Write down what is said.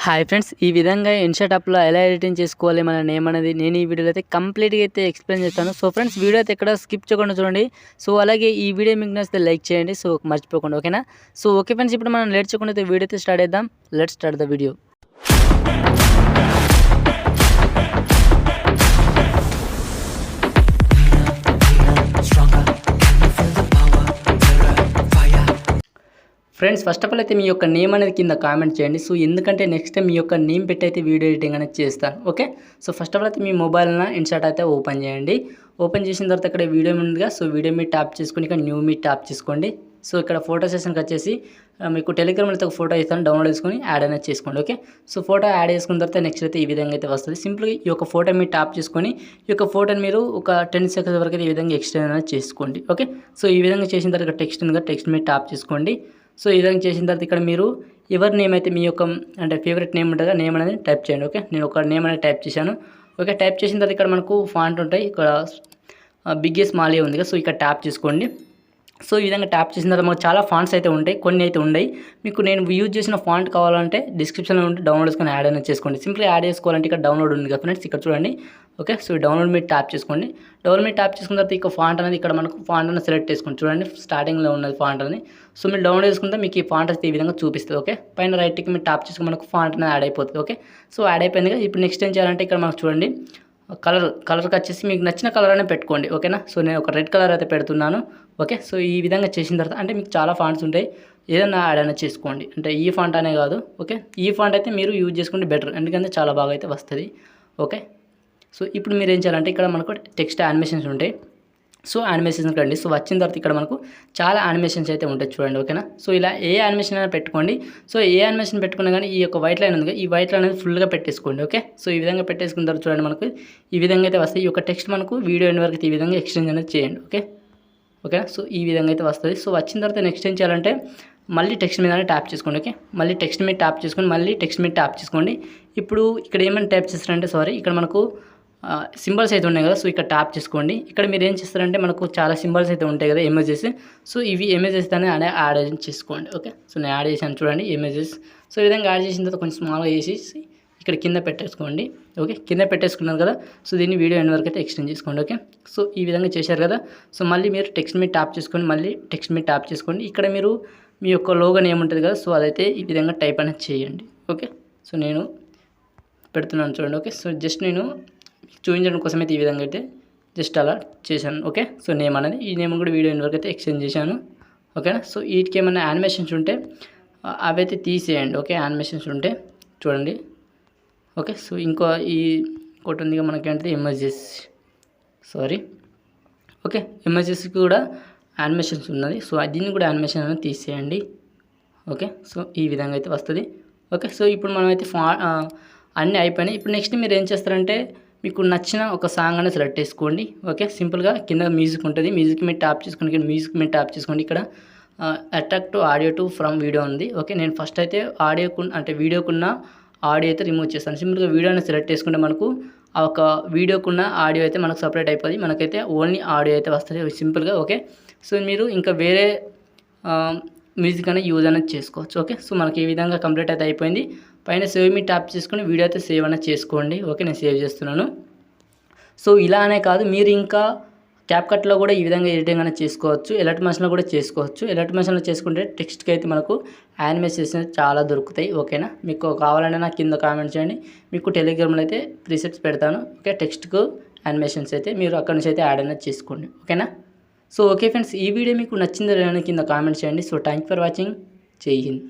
Hi friends, ఈ విధంగా ఇన్షాట్ యాప్లో ఎలా ఎడిటింగ్ చేసుకోవాలి మన నేమ్ అనేది నేను ఈ వీడియోలో అయితే కంప్లీట్గా అయితే ఎక్స్ప్లెయిన్ చేస్తాను. సో ఫ్రెండ్స్, వీడియో అయితే ఎక్కడ స్కిప్ చేయకుండా చూడండి. సో అలాగే ఈ వీడియో మీకు నచ్చితే లైక్ చేయండి, సో మర్చిపోకుండా, ఓకేనా? సో ఓకే ఫ్రెండ్స్, ఇప్పుడు మనం లేట్ చేయకుండా అయితే వీడియో అయితే స్టార్ట్ చేద్దాం. Let's start the video. Friends, first of all అయితే మీ యొక్క నేమ్ అనేది కింద కామెంట్ చేయండి. సో ఎందుకంటే నెక్స్ట్ టైం మీ యొక్క నేమ్ పెట్టి అయితే వీడియో ఎడిటింగ్ అనేది చేస్తాను. Okay, so first of all అయితే మీ మొబైల్న ఇన్షాట్ అయితే ఓపెన్ చేయండి. ఓపెన్ చేసిన తర్వాత ఇక్కడ వీడియో ఉందిగా, సో వీడియో మీద ట్యాప్ చేసుకుని ఇక్కడ న్యూ మీ ట్యాప్ చేసుకోండి. సో ఇక్కడ ఫోటో సెషన్కి వచ్చేసి మీకు టెలిగ్రామ్లో అయితే ఒక ఫోటో ఇస్తాను, డౌన్లోడ్ చేసుకొని యాడ్ అనేది చేసుకోండి. ఓకే, సో ఫోటో యాడ్ చేసుకున్న తర్వాత నెక్స్ట్ అయితే ఈ విధంగా అయితే వస్తుంది. సింపుల్గా ఈ యొక్క ఫోటో మీరు ట్యాప్ చేసుకొని ఈ యొక్క ఫోటోని మీరు ఒక 10 సెకండ్స్ వరకు అయితే ఈ విధంగా ఎక్స్టెండ్ అనేది చేసుకోండి. ఓకే, సో ఈ విధంగా చేసిన తర్వాత టెక్స్ట్ మీద ట్యాప్ చేసుకోండి. సో ఈ విధంగా చేసిన తర్వాత ఇక్కడ మీరు ఎవరి నేమ్ అయితే మీ యొక్క అంటే ఫేవరెట్ నేమ్ ఉంటుందో నేమ్ అనేది టైప్ చేయండి. ఓకే, నేను ఒక నేమ్ అనేది టైప్ చేశాను. ఓకే, టైప్ చేసిన తర్వాత ఇక్కడ మనకు ఫాంట్ ఉంటాయి, ఇక్కడ బిగ్ స్మాల్ ఉంది కదా, సో ఇక్కడ ట్యాప్ చేసుకోండి. సో ఈ విధంగా ట్యాప్ చేసిన తర్వాత మనకు చాలా ఫాంట్స్ అయితే ఉంటాయి, కొన్ని అయితే ఉన్నాయి. మీకు నేను యూజ్ చేసిన ఫాంట్ కావాలంటే డిస్క్రిప్షన్లో ఉంటే డౌన్లోడ్ చేసుకొని యాడ్ అనేది చేసుకోండి. సింపుల్గా యాడ్ చేసుకోవాలంటే ఇక్కడ డౌన్లోడ్ ఉంది కదా ఫ్రెండ్స్, ఇక్కడ చూడండి. ఓకే, సో డౌన్లోడ్ మీద ట్యాప్ చేసుకోండి. డౌన్లోడ్ మీద ట్యాప్ చేసుకున్న తర్వాత ఇక ఫాంట్ అనేది ఇక్కడ మనకు ఫాంట్ అనేది సెలెక్ట్ చేసుకోండి. చూడండి, స్టార్టింగ్లో ఉన్నది ఫాంట్ అనేది. సో మీరు డౌన్లోడ్ చేసుకుంటే మీకు ఈ ఫాంట్ అయితే ఈ విధంగా చూపిస్తుంది. ఓకే, పైన రైట్కి మీరు ట్యాప్ చేసుకుని మనకు ఫాంట్ అనేది యాడ్ అయిపోతుంది. ఓకే, సో యాడ్ అయిపోయింది కదా. ఇప్పుడు నెక్స్ట్ ఏం చేయాలంటే ఇక్కడ మనకు చూడండి కలర్కి వచ్చేసి మీకు నచ్చిన కలర్ అనే పెట్టుకోండి. ఓకేనా, సో నేను ఒక రెడ్ కలర్ అయితే పెడుతున్నాను. ఓకే, సో ఈ విధంగా చేసిన తర్వాత అంటే మీకు చాలా ఫాంట్స్ ఉంటాయి, ఏదైనా యాడ్ అనేది చేసుకోండి. అంటే ఈ ఫాంట్ అనే కాదు. ఓకే, ఈ ఫాంట్ అయితే మీరు యూజ్ చేసుకుంటే బెటర్, ఎందుకంటే చాలా బాగా అయితే వస్తుంది. ఓకే, సో ఇప్పుడు మీరు ఏం చేయాలంటే ఇక్కడ మనకు టెక్స్ట్ యానిమేషన్స్ ఉంటాయి. సో యానిమేషన్స్ రండి. సో వచ్చిన తర్వాత ఇక్కడ మనకు చాలా యానిమేషన్స్ అయితే ఉంటాయి, చూడండి. ఓకేనా, సో ఇలా ఏ యానిమేషన్ అయినా పెట్టుకోండి. సో ఏ యానిమేషన్ పెట్టుకున్నా కానీ ఈ యొక్క వైట్ లైన్ ఉంది, ఈ వైట్ లైన్ అనేది ఫుల్గా పెట్టేసుకోండి. ఓకే, సో ఈ విధంగా పెట్టేసుకున్న తర్వాత చూడండి మనకు ఈ విధంగా అయితే వస్తాయి. ఈ యొక్క టెక్స్ట్ మనకు వీడియో ఎండ్ వరకు ఈ విధంగా ఎక్స్చేంజ్ అనేది చేయండి. ఓకేనా, సో ఈ విధంగా అయితే వస్తుంది. సో వచ్చిన తర్వాత నెక్స్ట్ ఏం చేయాలంటే మళ్ళీ టెక్స్ట్ మీద ట్యాప్ చేసుకోండి. ఓకే, మళ్ళీ టెక్స్ట్ మీద ట్యాప్ చేసుకొని మళ్ళీ టెక్స్ట్ మీద ట్యాప్ చేసుకోండి. ఇప్పుడు ఇక్కడ ఏమైనా ట్యాప్ చేస్తారంటే ఇక్కడ మనకు సింబల్స్ అయితే ఉన్నాయి కదా, సో ఇక్కడ ట్యాప్ చేసుకోండి. ఇక్కడ మీరు ఏం చేస్తారంటే మనకు చాలా సింబల్స్ అయితే ఉంటాయి కదా, ఇమేజెస్. సో ఇవి ఇమేజెస్ అనేది యాడ్ చేసుకోండి. ఓకే, సో నేను యాడ్ చేశాను చూడండి ఇమేజెస్. సో ఈ విధంగా యాడ్ చేసిన తర్వాత కొంచెం స్మాల్గా చేసి ఇక్కడ కింద పెట్టేసుకోండి. ఓకే, కింద పెట్టేసుకున్నారు కదా, సో దీన్ని వీడియో ఎండ్ వరకు అయితే ఎక్స్టెండ్ చేసుకోండి. ఓకే, సో ఈ విధంగా చేశారు కదా. సో మళ్ళీ మీరు టెక్స్ట్ మీద ట్యాప్ చేసుకోండి, మళ్ళీ టెక్స్ట్ మీద ట్యాప్ చేసుకోండి. ఇక్కడ మీరు మీ యొక్క లోగో నేమ్ ఉంటుంది కదా, సో అదైతే ఈ విధంగా టైప్ అనేది చేయండి. ఓకే, సో నేను పెడుతున్నాను చూడండి. ఓకే, సో జస్ట్ నేను చూపించడం కోసం అయితే ఈ విధంగా అయితే జస్ట్ అలా చేశాను. ఓకే, సో నేమ్ అనేది ఈ నేమ్ కూడా వీడియో ఎండ్ వరకు అయితే ఎక్స్టెండ్ చేశాను. ఓకేనా, సో వీటికి ఏమైనా యానిమేషన్స్ ఉంటే అవి అయితే తీసేయండి. ఓకే, యానిమేషన్స్ ఉంటే చూడండి. ఓకే, సో ఇంకోటి ఉంది మనకేంటిది ఇమేజెస్, ఓకే, ఇమేజెస్కి కూడా యానిమేషన్స్ ఉన్నది. సో దీన్ని కూడా యానిమేషన్ అనేది తీసేయండి. ఓకే, సో ఈ విధంగా అయితే వస్తుంది. ఓకే, సో ఇప్పుడు మనమైతే అన్నీ అయిపోయినాయి. ఇప్పుడు నెక్స్ట్ మీరు ఏం చేస్తారంటే మీకు నచ్చిన ఒక సాంగ్ అనేది సెలెక్ట్ చేసుకోండి. ఓకే, సింపుల్గా కింద మ్యూజిక్ ఉంటుంది, మ్యూజిక్ మీద ట్యాప్ చేసుకోండి. ఇక్కడ మ్యూజిక్ మీద ట్యాప్ చేసుకోండి. ఇక్కడ attract to audio to from video ఉంది. ఓకే, నేను ఫస్ట్ అయితే వీడియోకున్న ఆడియో అయితే రిమూవ్ చేస్తాను. సింపుల్గా వీడియోని సెలెక్ట్ చేసుకుంటే మనకు ఆ ఒక వీడియోకున్న ఆడియో అయితే మనకు సపరేట్ అయిపోతుంది, మనకైతే ఓన్లీ ఆడియో అయితే వస్తుంది సింపుల్గా. ఓకే, సో మీరు ఇంకా వేరే మ్యూజిక్ అనేది యూజ్ అనేది చేసుకోవచ్చు. ఓకే, సో మనకి ఈ విధంగా కంప్లీట్ అయితే అయిపోయింది. పైన సేవ్ మీ ట్యాప్ చేసుకుని వీడియో అయితే సేవ్ అనేది చేసుకోండి. ఓకే, నేను సేవ్ చేస్తున్నాను. సో ఇలా అనే కాదు, మీరు ఇంకా క్యాప్కట్లో కూడా ఈ విధంగా ఎడిటింగ్ అనేది చేసుకోవచ్చు, ఎలర్ట్ మోషన్లో కూడా చేసుకోవచ్చు. ఎలర్ట్ మోషన్లో చేసుకుంటే టెక్స్ట్కి అయితే మనకు యానిమేషన్స్ చాలా దొరుకుతాయి. ఓకేనా, మీకు కావాలంటే నాకు కింద కామెంట్ చేయండి, మీకు టెలిగ్రామ్లో అయితే ప్రీసెట్స్ పెడతాను. ఓకే, టెక్స్ట్కు యానిమేషన్స్ అయితే మీరు అక్కడ నుంచి అయితే యాడ్ అనేది చేసుకోండి. ఓకేనా, సో ఓకే ఫ్రెండ్స్, ఈ వీడియో మీకు నచ్చిందో లేదని కింద కామెంట్ చేయండి. So thank for watching. జై హింద్.